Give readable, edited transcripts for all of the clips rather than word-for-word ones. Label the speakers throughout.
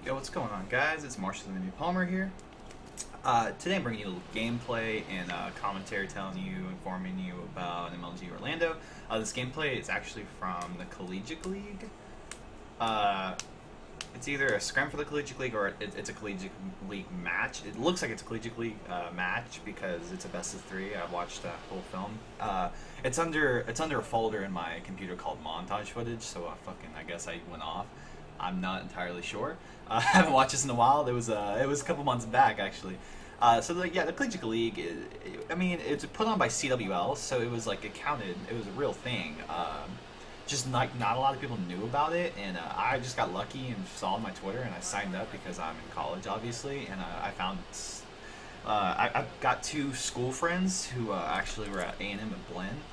Speaker 1: Yo, what's going on, guys? It's Marshall and Palmer here. Today I'm bringing you a little gameplay and commentary telling you, informing you about MLG Orlando. This gameplay is actually from the Collegiate League. It's either a scrim for the Collegiate League or it's a Collegiate League match. It looks like it's a Collegiate League match because it's a best of 3. I've watched that whole film. It's under a folder in my computer called montage footage, so I guess I went off. I'm not entirely sure. I haven't watched this in a while. It was a couple months back actually. The Collegiate League, it's put on by CWL, so it was like accounted. It was a real thing. Just not a lot of people knew about it, and I just got lucky and saw on my Twitter, and I signed up because I'm in college, obviously, and I found. I've got 2 school friends who actually were at A&M and Blinn.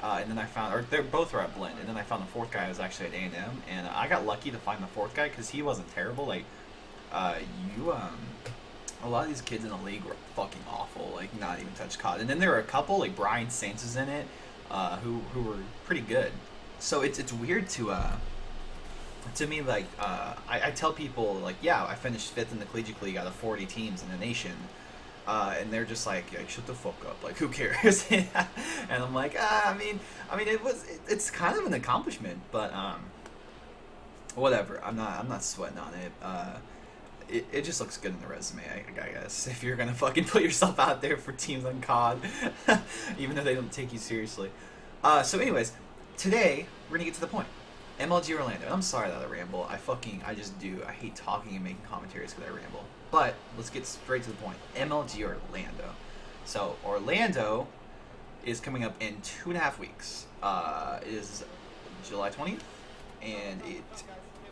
Speaker 1: And then I found, or they both were at Blinn, and then I found the 4th guy who was actually at A&M, and I got lucky to find the 4th guy because he wasn't terrible. Like, a lot of these kids in the league were fucking awful, like not even touch COD. And then there were a couple, like Brian Saints is in it, who were pretty good. So it's weird to me, like, I tell people, like, yeah, I finished 5th in the Collegiate League out of 40 teams in the nation. And they're just like, shut the fuck up, like, who cares? And I'm like, it's kind of an accomplishment, but whatever. I'm not sweating on it. It just looks good in the resume, I guess, if you're gonna fucking put yourself out there for teams on COD, even though they don't take you seriously. So anyways, today we're gonna get to the point. MLG Orlando. And I'm sorry that I ramble. I just do. I hate talking and making commentaries because I ramble. But let's get straight to the point. MLG Orlando. So Orlando is coming up in 2.5 weeks. It is July 20th, and it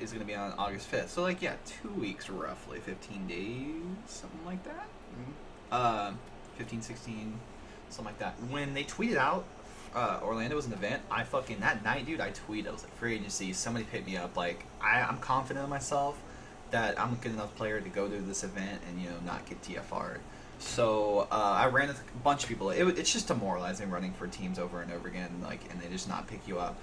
Speaker 1: is going to be on August 5th. So 2 weeks roughly, 15 days, something like that. 15, 16, something like that. When they tweeted out Orlando was an event, that night, dude, I tweeted, I was like, free agency, somebody picked me up, like, I'm confident in myself that I'm a good enough player to go to this event and, not get TFR'd. So, I ran with a bunch of people. It's just demoralizing running for teams over and over again, like, and they just not pick you up.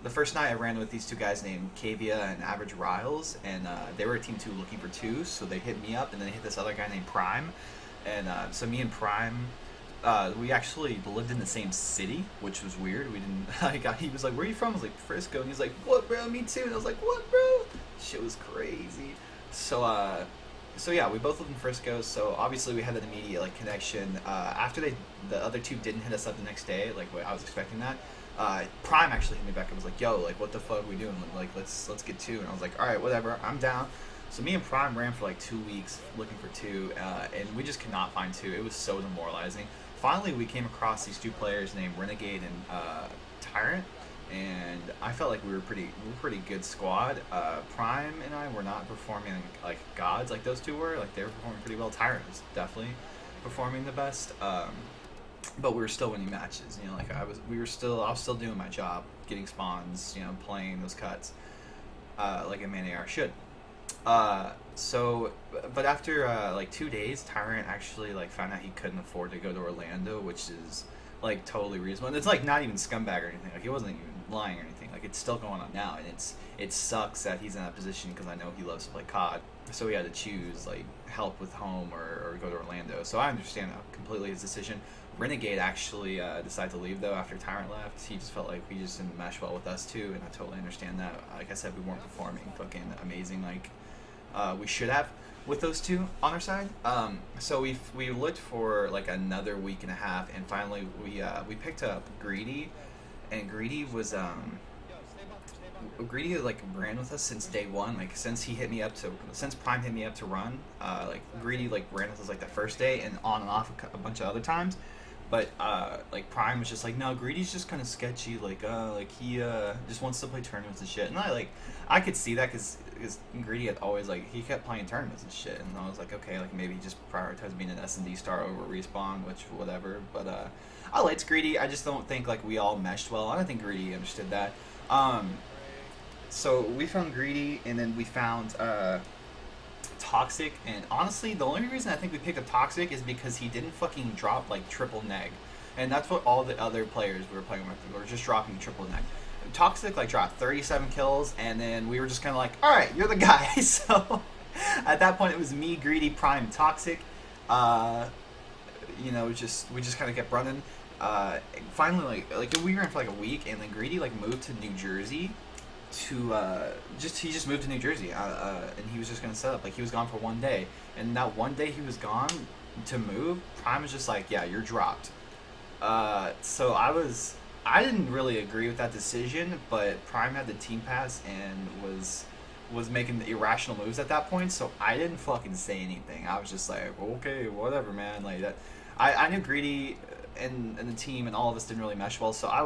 Speaker 1: The first night I ran with these 2 guys named Kavia and Average Riles, and they were a team 2 looking for 2, so they hit me up, and then they hit this other guy named Prime, and so me and Prime, we actually lived in the same city, which was weird. We didn't. He was like, "Where are you from?" I was like, "Frisco," and he's like, "What, bro? Me too." And I was like, "What, bro?" Shit was crazy. So yeah, we both lived in Frisco. So obviously we had an immediate connection. After the other 2 didn't hit us up the next day, like I was expecting that. Prime actually hit me back and was like, "Yo, like, what the fuck are we doing? Like, let's get 2." And I was like, "All right, whatever, I'm down." So me and Prime ran for 2 weeks looking for 2, and we just could not find 2. It was so demoralizing. Finally, we came across these 2 players named Renegade and Tyrant, and I felt like we were pretty good squad. Prime and I were not performing like gods like those 2 were. Like, they were performing pretty well. Tyrant was definitely performing the best, but we were still winning matches. I was still doing my job, getting spawns, playing those cuts, like a man AR should. But after 2 days, Tyrant actually found out he couldn't afford to go to Orlando, which is totally reasonable. And it's not even scumbag or anything. He wasn't even lying or anything. It's still going on now, and it sucks that he's in that position because I know he loves to play COD. So he had to choose help with home or go to Orlando. So I understand completely his decision. Renegade actually decided to leave though after Tyrant left. He just felt like we just didn't mesh well with us too, and I totally understand that. Like I said, we weren't performing fucking amazing we should have with those 2 on our side. So we looked for another week and a half, and finally we picked up Greedy, and Greedy was Greedy ran with us since day 1. Since Prime hit me up to run, Greedy ran with us the first day and on and off a bunch of other times. But Prime was just no, Greedy's just kind of sketchy. He just wants to play tournaments and shit. And I could see that because Greedy had always he kept playing tournaments and shit. And I was like, okay, maybe he just prioritized being an S&D star over respawn, which whatever. But I liked Greedy. I just don't think we all meshed well. I don't think Greedy understood that. So we found Greedy, and then we found Toxic, and honestly, the only reason I think we picked up Toxic is because he didn't fucking drop triple neg, and that's what all the other players we were playing with were just dropping triple neg. Toxic like dropped 37 kills, and then we were just kind of like, all right, you're the guy. So at that point, it was me, Greedy, Prime, Toxic. You know, we just kind of kept running. Finally, like we were in for like a week, and then Greedy like moved to New Jersey. He just moved to New Jersey, and he was just gonna set up. Like he was gone for one day, and that one day he was gone to move. Prime was just like, yeah, you're dropped. So I didn't really agree with that decision, but Prime had the team pass and was making the irrational moves at that point, so I didn't fucking say anything. I was just like, okay, whatever, man. Like that, I knew Greedy and the team and all of us didn't really mesh well, so I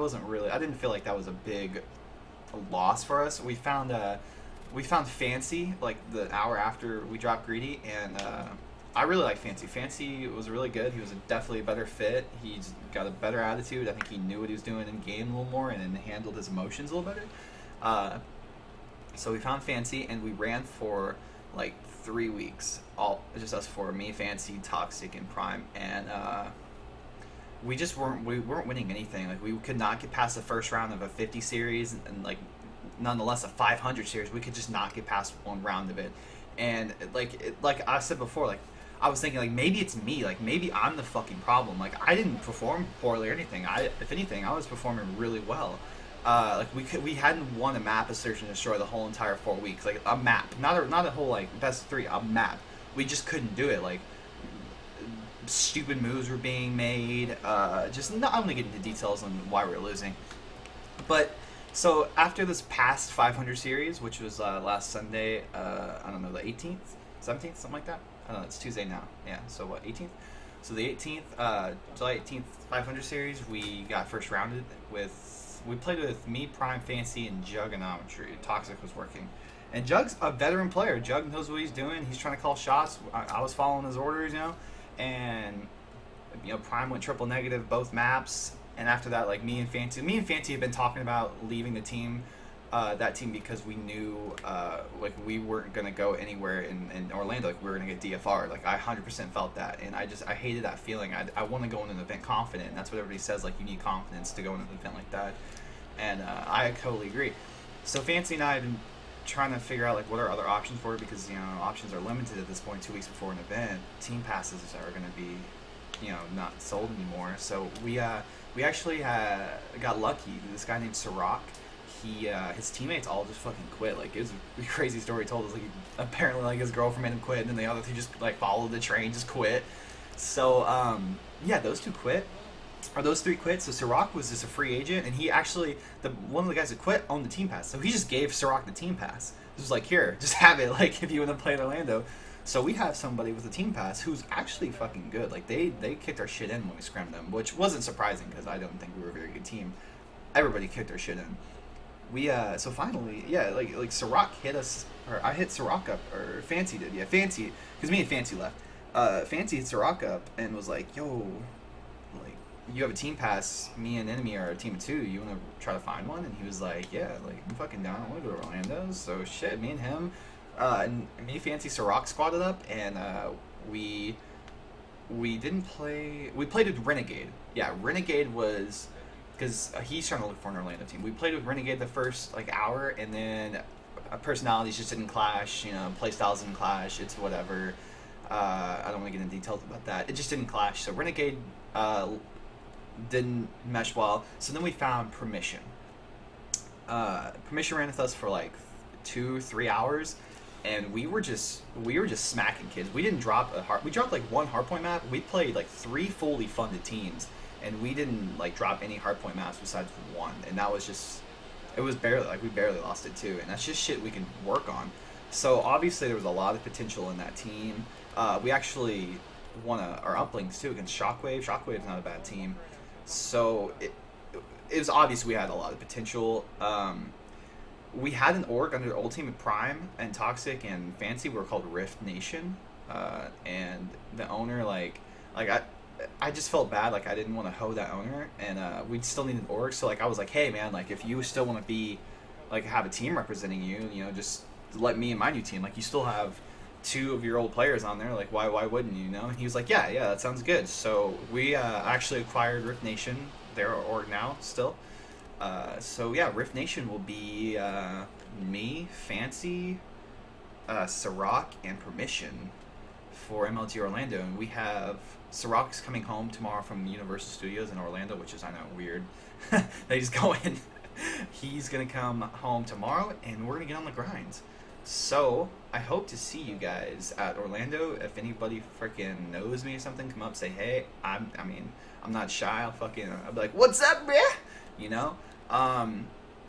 Speaker 1: didn't feel like that was a big loss for us. We found Fancy like the hour after we dropped Greedy, and I really like Fancy. Fancy was really good. He was definitely a better fit. He's got a better attitude. I think he knew what he was doing in game a little more and handled his emotions a little better. So we found Fancy, and we ran for like 3 weeks. All just us four, me, Fancy, Toxic, and Prime, and we weren't winning anything. Like we could not get past the first round of a 50 series, and like nonetheless a 500 series. We could just not get past one round of it, and like I said before, like I was thinking like maybe it's me, like maybe I'm the fucking problem. Like I didn't perform poorly or anything. If anything, I was performing really well. Like we hadn't won a map of Search and Destroy the whole entire 4 weeks. Like a map, not a whole like best of 3, a map. We just couldn't do it. Like stupid moves were being made. Just not, I'm gonna get into details on why we were losing. But so after this past 500 series, which was last Sunday, I don't know, the 18th, 17th, something like that. I don't know. It's Tuesday now. Yeah. So what, 18th? So the 18th, July 18th, 500 series, we got first rounded with. We played with me, Prime, Fancy, and Jug and Geometry. Toxic was working. And Jug's a veteran player. Jug knows what he's doing. He's trying to call shots. I was following his orders, you know. And, you know, Prime went triple negative both maps. And after that, like, me and Fancy have been talking about leaving the team, that team, because we knew, like, we weren't going to go anywhere in Orlando. Like, we were going to get DFR. Like, I 100% felt that. And I hated that feeling. I want to go in an event confident. And that's what everybody says. Like, you need confidence to go in an event like that. And I totally agree. So Fancy and I have been trying to figure out, like, what our other options for it, because, you know, options are limited at this point 2 weeks before an event. Team passes are going to be, you know, not sold anymore. So we actually got lucky. This guy named Sirach, his teammates all just fucking quit. Like, it was a crazy story he told us. Like, apparently, like, his girlfriend made him quit, and then the other two just, like, followed the train, just quit. So, yeah, those two quit. Or those three quit. So Sirach was just a free agent, and he actually, one of the guys that quit owned the team pass. So he just gave Sirach the team pass. It was like, here, just have it, like, if you want to play in Orlando. So we have somebody with a team pass who's actually fucking good. Like, they kicked our shit in when we scrimmed them, which wasn't surprising, because I don't think we were a very good team. Everybody kicked our shit in. So finally, yeah, like Sirach hit us, or I hit Sirach up, or Fancy did, yeah, Fancy, because me and Fancy left. Fancy hit Sirach up and was like, yo, like, you have a team pass, me and Enemy are a team of 2, you want to try to find one? And he was like, yeah, like, I'm fucking down, I want to go to Orlando. So shit, me and him, and me, Fancy, Sirach squatted up, and we didn't play, we played with Renegade. Yeah, Renegade was, because he's trying to look for an Orlando team. We played with Renegade the first, like, hour, and then personalities just didn't clash, you know, play styles didn't clash, it's whatever. I don't want to get into details about that. It just didn't clash. So Renegade didn't mesh well. So then we found Permission. Permission ran with us for like 2-3 hours, and we were just smacking kids. We didn't drop we dropped like one hardpoint map. We played like 3 fully funded teams, and we didn't like drop any hardpoint maps besides one, and that was just, it was barely, like, we barely lost it too, and that's just shit we can work on. So obviously there was a lot of potential in that team. We actually won our uplinks too against Shockwave. Shockwave's not a bad team. So it was obvious we had a lot of potential. We had an org under the old team of Prime and Toxic and Fancy. We were called Rift Nation. And the owner, like I just felt bad. Like, I didn't want to hoe that owner, and we still needed an org. So, like, I was like, hey man, like, if you still want to be, like, have a team representing you, you know, just let me and my new team, like, you still have 2 of your old players on there, like, why wouldn't you, know? And he was like, yeah, that sounds good. So we actually acquired Rift Nation. They're our org now still. So yeah, Rift Nation will be me, Fancy, Ciroc, and Permission for MLG Orlando, and we have Ciroc's coming home tomorrow from Universal Studios in Orlando, which is, I know, weird. They just go in. He's gonna come home tomorrow, and we're gonna get on the grind. So I hope to see you guys at Orlando. If anybody freaking knows me or something, come up, say hey. I'm not shy. I'll be like, what's up, bruh? You know.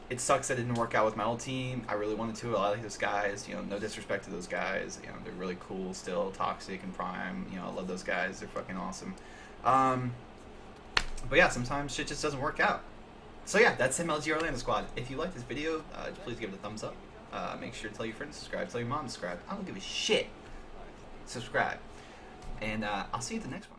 Speaker 1: It sucks that it didn't work out with my old team. I really wanted to. I like those guys. You know, no disrespect to those guys. You know, they're really cool still. Toxic and Prime. You know, I love those guys. They're fucking awesome. But yeah, sometimes shit just doesn't work out. So yeah, that's MLG Orlando Squad. If you like this video, please give it a thumbs up. Make sure to tell your friends to subscribe. Tell your mom to subscribe. I don't give a shit. Subscribe. And I'll see you at the next one.